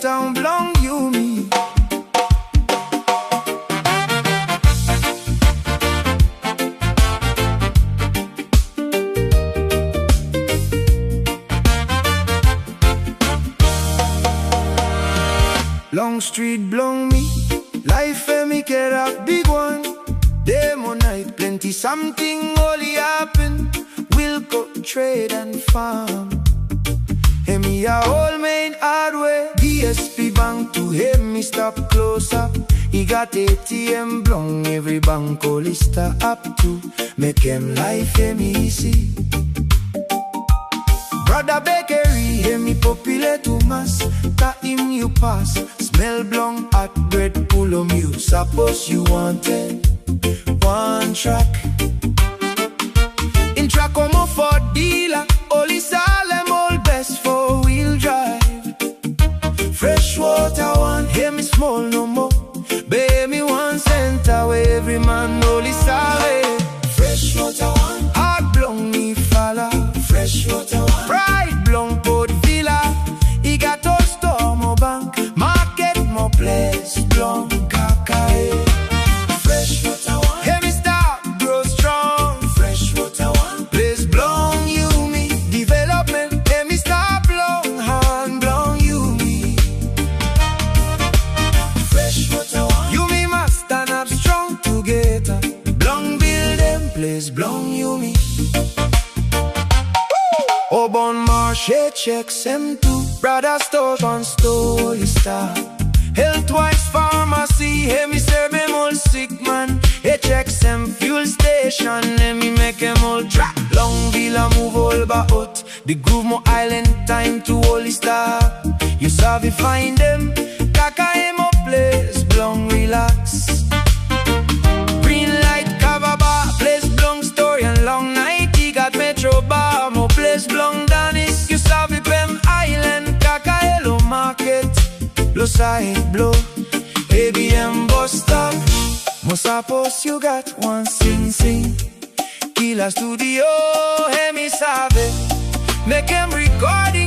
Town belong you me. Long street belong me. Life me get a big one. Day or night, plenty something only happen. We'll go trade and farm. Hey, me a whole main hardware. DSP bank to him, me stop close up. He got ATM belong, every bank all up to. Make him life easy. Brother bakery, hear me popular to mass. Ta him you pass. Smell blong hot bread, pull you. Suppose you wanted one track. In track come up for dealer. Only Salem all best four-wheel drive. Freshwota Wan, hear me small no more. Baby one center where every man only sabe. Freshwota Wan, hard blong me falla. Freshwota Wan, pride blong Port Vila. He got to store more bank, market more place blong kakae. Freshwota Wan, hear me start grow strong. Freshwota Wan, place blong you me. Development, hear me start blong hand blong you me. Freshwota Wan, you me must stand up strong together. Blong build them, place blong you me. Obon marché checks M2. Brother store on story star. Health-wise pharmacy. Hey, me serve him all sick man. HXM fuel station. Hey, me make him all track. Long Vila move all about. The groove more island time to Holy Star. You savvy find them. Kaka him up place. Blong relax. Green light kava bar. Place blong story and long night. He got metro bar. More place blong Danis. You savvy Pem Island. Kaka hello market. Low side blow. ABM bus stop. Most suppose you got one sing. Killer studio. Hey me savvy. Make him recording.